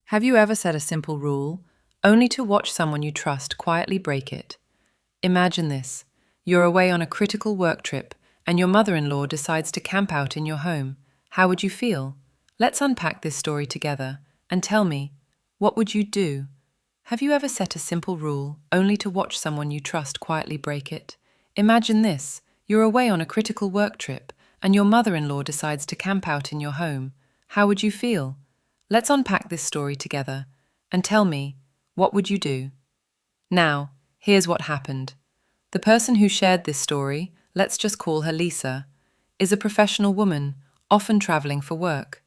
Have you ever set a simple rule, only to watch someone you trust quietly break it? Imagine this. You're away on a critical work trip, and your mother-in-law decides to camp out in your home. How would you feel? Let's unpack this story together, and tell me, what would you do? Have you ever set a simple rule, only to watch someone you trust quietly break it? Imagine this. You're away on a critical work trip, and your mother-in-law decides to camp out in your home. How would you feel? Let's unpack this story together, and tell me, what would you do? Now, here's what happened. The person who shared this story, let's just call her Lisa, is a professional woman, often traveling for work.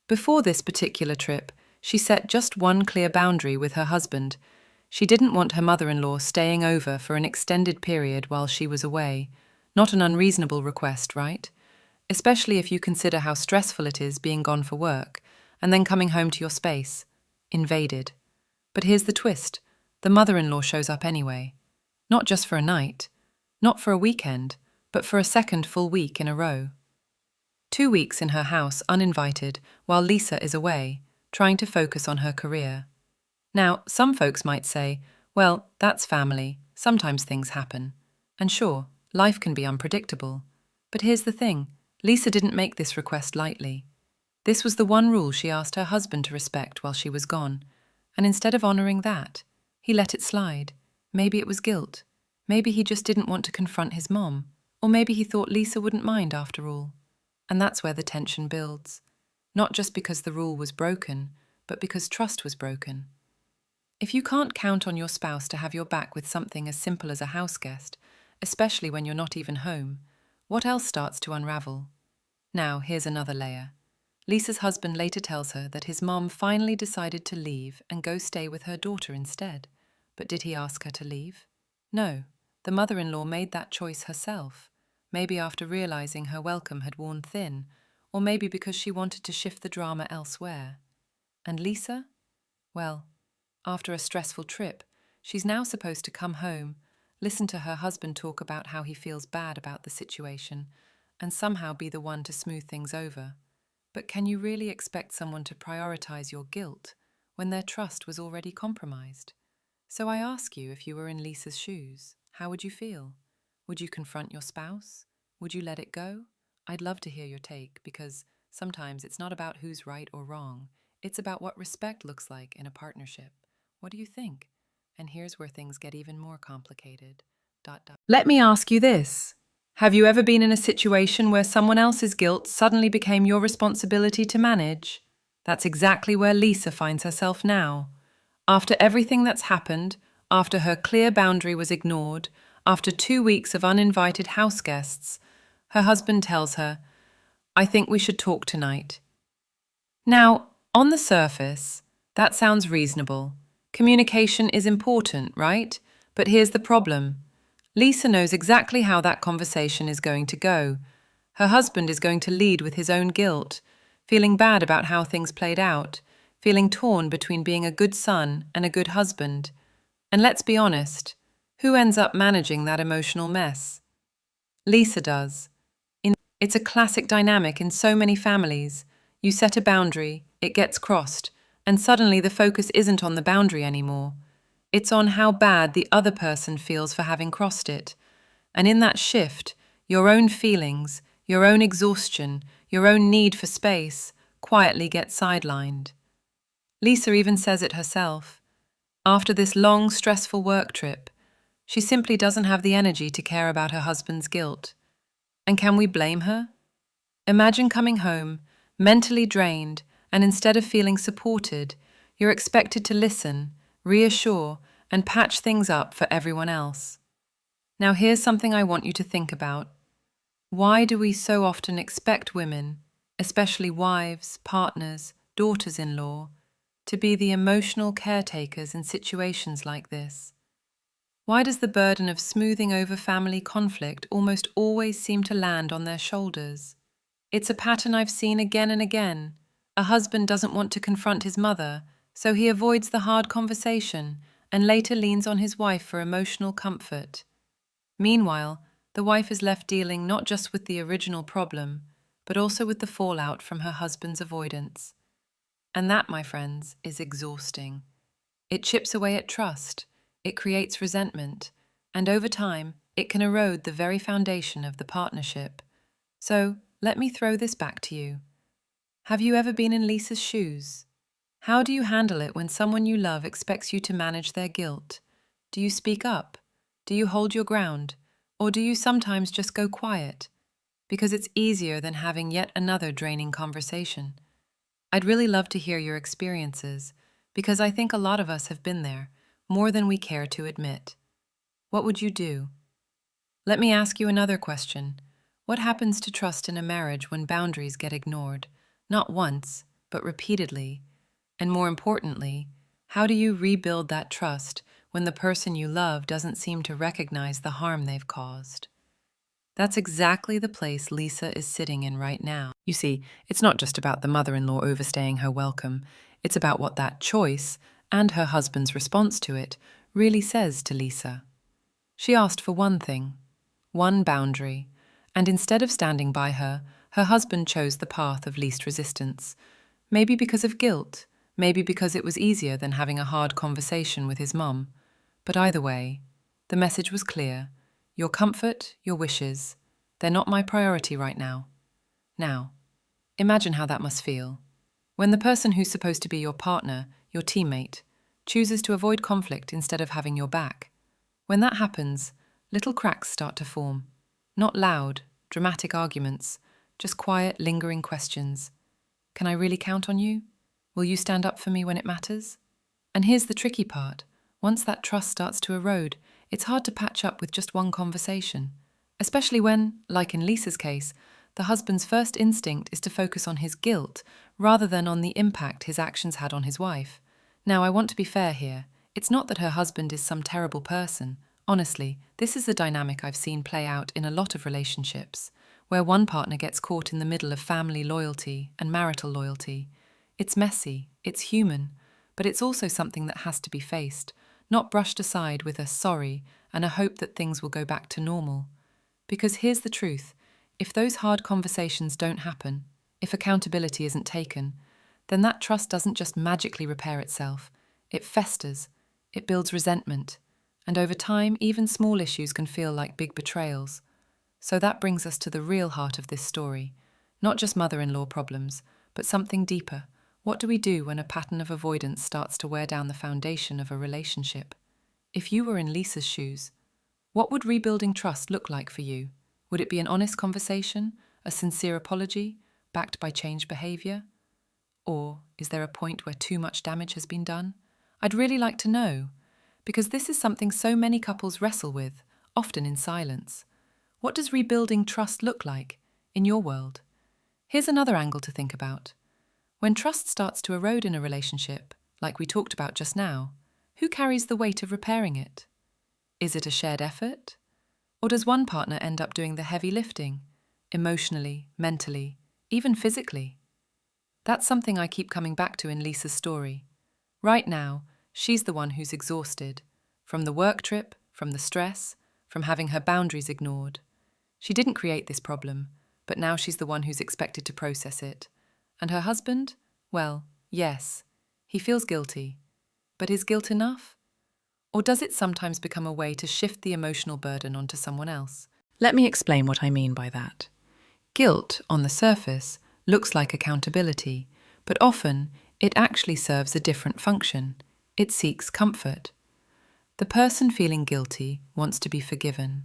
Before this particular trip, she set just one clear boundary with her husband. She didn't want her mother-in-law staying over for an extended period while she was away. Not an unreasonable request, right? Especially if you consider how stressful it is being gone for work and then coming home to your space, invaded. But here's the twist. The mother-in-law shows up anyway. Not just for a night, not for a weekend, but for a second full week in a row. 2 weeks in her house uninvited while Lisa is away, trying to focus on her career. Now, some folks might say, well, that's family, sometimes things happen. And sure, life can be unpredictable. But here's the thing, Lisa didn't make this request lightly. This was the one rule she asked her husband to respect while she was gone. And instead of honoring that, he let it slide. Maybe it was guilt. Maybe he just didn't want to confront his mom. Or maybe he thought Lisa wouldn't mind after all. And that's where the tension builds. Not just because the rule was broken, but because trust was broken. If you can't count on your spouse to have your back with something as simple as a house guest, especially when you're not even home, what else starts to unravel? Now, here's another layer. Lisa's husband later tells her that his mom finally decided to leave and go stay with her daughter instead. But did he ask her to leave? No, the mother-in-law made that choice herself, maybe after realizing her welcome had worn thin, or maybe because she wanted to shift the drama elsewhere. And Lisa? Well, after a stressful trip, she's now supposed to come home, listen to her husband talk about how he feels bad about the situation, and somehow be the one to smooth things over. But can you really expect someone to prioritize your guilt when their trust was already compromised? So I ask you, if you were in Lisa's shoes, how would you feel? Would you confront your spouse? Would you let it go? I'd love to hear your take, because sometimes it's not about who's right or wrong. It's about what respect looks like in a partnership. What do you think? And here's where things get even more complicated. Let me ask you this. Have you ever been in a situation where someone else's guilt suddenly became your responsibility to manage? That's exactly where Lisa finds herself now. After everything that's happened, after her clear boundary was ignored, after 2 weeks of uninvited house guests, her husband tells her, "I think we should talk tonight." Now, on the surface, that sounds reasonable. Communication is important, right? But here's the problem. Lisa knows exactly how that conversation is going to go. Her husband is going to lead with his own guilt, feeling bad about how things played out, feeling torn between being a good son and a good husband. And let's be honest, who ends up managing that emotional mess? Lisa does. It's a classic dynamic in so many families. You set a boundary, it gets crossed, and suddenly the focus isn't on the boundary anymore. It's on how bad the other person feels for having crossed it. And in that shift, your own feelings, your own exhaustion, your own need for space quietly get sidelined. Lisa even says it herself. After this long, stressful work trip, she simply doesn't have the energy to care about her husband's guilt. And can we blame her? Imagine coming home, mentally drained, and instead of feeling supported, you're expected to listen, reassure, and patch things up for everyone else. Now here's something I want you to think about. Why do we so often expect women, especially wives, partners, daughters-in-law, to be the emotional caretakers in situations like this? Why does the burden of smoothing over family conflict almost always seem to land on their shoulders? It's a pattern I've seen again and again. A husband doesn't want to confront his mother, so he avoids the hard conversation and later leans on his wife for emotional comfort. Meanwhile, the wife is left dealing not just with the original problem, but also with the fallout from her husband's avoidance. And that, my friends, is exhausting. It chips away at trust, it creates resentment, and over time, it can erode the very foundation of the partnership. So, let me throw this back to you. Have you ever been in Lisa's shoes? How do you handle it when someone you love expects you to manage their guilt? Do you speak up? Do you hold your ground? Or do you sometimes just go quiet? Because it's easier than having yet another draining conversation. I'd really love to hear your experiences, because I think a lot of us have been there, more than we care to admit. What would you do? Let me ask you another question. What happens to trust in a marriage when boundaries get ignored? Not once, but repeatedly. And more importantly, how do you rebuild that trust when the person you love doesn't seem to recognize the harm they've caused? That's exactly the place Lisa is sitting in right now. You see, it's not just about the mother-in-law overstaying her welcome. It's about what that choice, and her husband's response to it, really says to Lisa. She asked for one thing, one boundary, and instead of standing by her, her husband chose the path of least resistance. Maybe because of guilt, maybe because it was easier than having a hard conversation with his mum. But either way, the message was clear. Your comfort, your wishes, they're not my priority right now. Now, imagine how that must feel. When the person who's supposed to be your partner, your teammate, chooses to avoid conflict instead of having your back. When that happens, little cracks start to form. Not loud, dramatic arguments, just quiet, lingering questions. Can I really count on you? Will you stand up for me when it matters? And here's the tricky part. Once that trust starts to erode, it's hard to patch up with just one conversation. Especially when, like in Lisa's case, the husband's first instinct is to focus on his guilt rather than on the impact his actions had on his wife. Now, I want to be fair here. It's not that her husband is some terrible person. Honestly, this is a dynamic I've seen play out in a lot of relationships, where one partner gets caught in the middle of family loyalty and marital loyalty. It's messy, it's human, but it's also something that has to be faced, not brushed aside with a sorry and a hope that things will go back to normal. Because here's the truth, if those hard conversations don't happen, if accountability isn't taken, then that trust doesn't just magically repair itself. It festers, it builds resentment, and over time, even small issues can feel like big betrayals. So that brings us to the real heart of this story. Not just mother-in-law problems, but something deeper. What do we do when a pattern of avoidance starts to wear down the foundation of a relationship? If you were in Lisa's shoes, what would rebuilding trust look like for you? Would it be an honest conversation, a sincere apology, backed by changed behavior? Or is there a point where too much damage has been done? I'd really like to know, because this is something so many couples wrestle with, often in silence. What does rebuilding trust look like in your world? Here's another angle to think about. When trust starts to erode in a relationship, like we talked about just now, who carries the weight of repairing it? Is it a shared effort? Or does one partner end up doing the heavy lifting, emotionally, mentally, even physically? That's something I keep coming back to in Lisa's story. Right now, she's the one who's exhausted, from the work trip, from the stress, from having her boundaries ignored. She didn't create this problem, but now she's the one who's expected to process it. And her husband? Well, yes, he feels guilty. But is guilt enough? Or does it sometimes become a way to shift the emotional burden onto someone else? Let me explain what I mean by that. Guilt, on the surface, looks like accountability, but often it actually serves a different function. It seeks comfort. The person feeling guilty wants to be forgiven,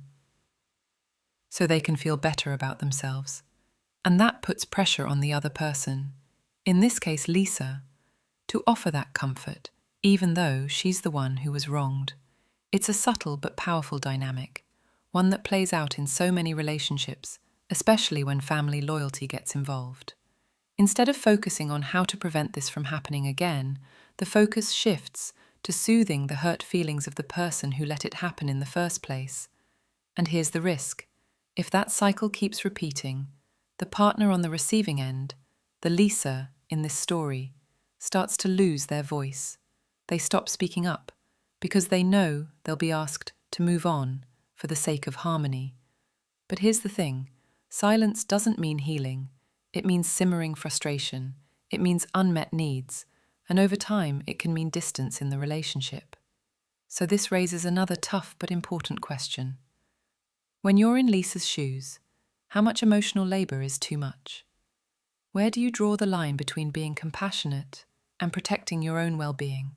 so they can feel better about themselves. And that puts pressure on the other person, in this case Lisa, to offer that comfort, even though she's the one who was wronged. It's a subtle but powerful dynamic, one that plays out in so many relationships, especially when family loyalty gets involved. Instead of focusing on how to prevent this from happening again, the focus shifts to soothing the hurt feelings of the person who let it happen in the first place. And here's the risk. If that cycle keeps repeating, the partner on the receiving end, the Lisa in this story, starts to lose their voice. They stop speaking up because they know they'll be asked to move on for the sake of harmony. But here's the thing, silence doesn't mean healing. It means simmering frustration. it means unmet needs, and over time it can mean distance in the relationship. So this raises another tough but important question. When you're in Lisa's shoes, how much emotional labor is too much? Where do you draw the line between being compassionate and protecting your own well-being?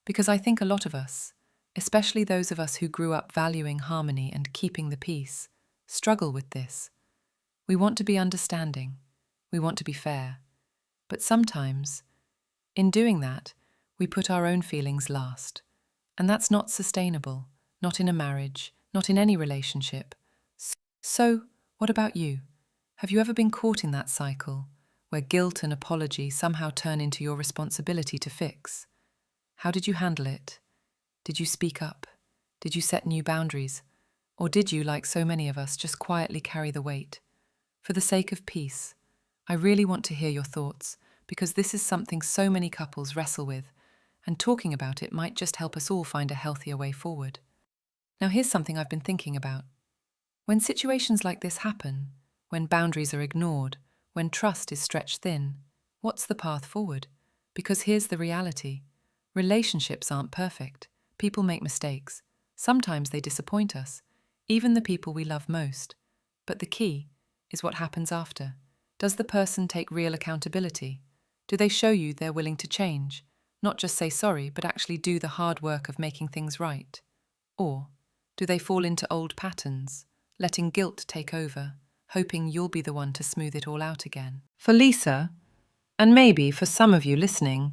Because I think a lot of us, especially those of us who grew up valuing harmony and keeping the peace, struggle with this. We want to be understanding, we want to be fair, but sometimes, in doing that, we put our own feelings last. And that's not sustainable, not in a marriage, not in any relationship. So, what about you? Have you ever been caught in that cycle, where guilt and apology somehow turn into your responsibility to fix? How did you handle it? Did you speak up? Did you set new boundaries? Or did you, like so many of us, just quietly carry the weight? For the sake of peace, I really want to hear your thoughts, because this is something so many couples wrestle with, and talking about it might just help us all find a healthier way forward. Now here's something I've been thinking about. When situations like this happen, when boundaries are ignored, when trust is stretched thin, what's the path forward? Because here's the reality. Relationships aren't perfect. People make mistakes. Sometimes they disappoint us, even the people we love most. But the key is what happens after. Does the person take real accountability? Do they show you they're willing to change? Not just say sorry, but actually do the hard work of making things right? Or do they fall into old patterns, letting guilt take over, hoping you'll be the one to smooth it all out again? For Lisa, and maybe for some of you listening,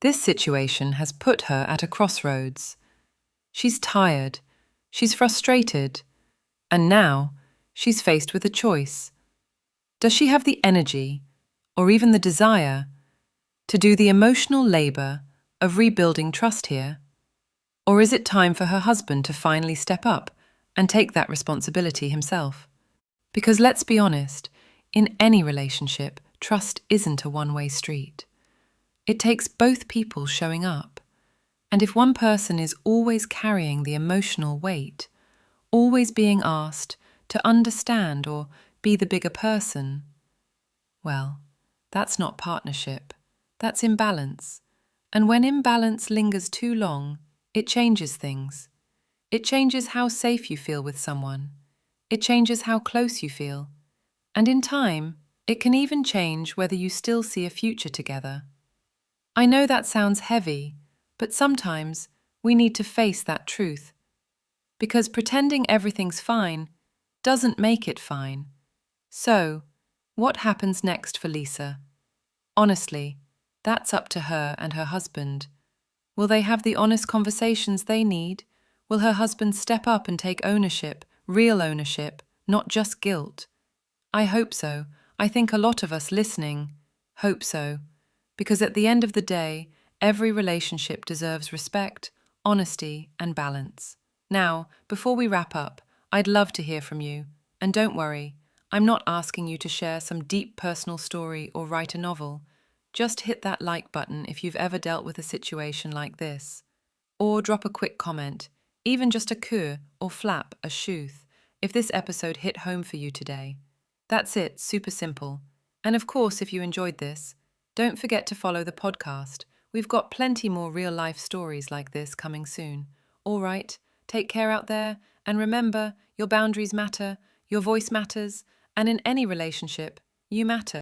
this situation has put her at a crossroads. She's tired, she's frustrated, and now she's faced with a choice. Does she have the energy, or even the desire, to do the emotional labor of rebuilding trust here? Or is it time for her husband to finally step up and take that responsibility himself? Because let's be honest, in any relationship, trust isn't a one-way street. It takes both people showing up. And if one person is always carrying the emotional weight, always being asked to understand or be the bigger person, well, that's not partnership. That's imbalance. And when imbalance lingers too long, it changes things. It changes how safe you feel with someone. It changes how close you feel. And in time, it can even change whether you still see a future together. I know that sounds heavy, but sometimes we need to face that truth. Because pretending everything's fine doesn't make it fine. So, what happens next for Lisa? Honestly, that's up to her and her husband. Will they have the honest conversations they need? Will her husband step up and take ownership, real ownership, not just guilt? I hope so. I think a lot of us listening hope so. Because at the end of the day, every relationship deserves respect, honesty, and balance. Now, before we wrap up, I'd love to hear from you. And don't worry, I'm not asking you to share some deep personal story or write a novel. Just hit that like button if you've ever dealt with a situation like this. Or drop a quick comment, even just a cur or flap a shooth, if this episode hit home for you today. That's it, super simple. And of course, if you enjoyed this, don't forget to follow the podcast. We've got plenty more real-life stories like this coming soon. All right, take care out there, and remember, your boundaries matter, your voice matters, and in any relationship, you matter.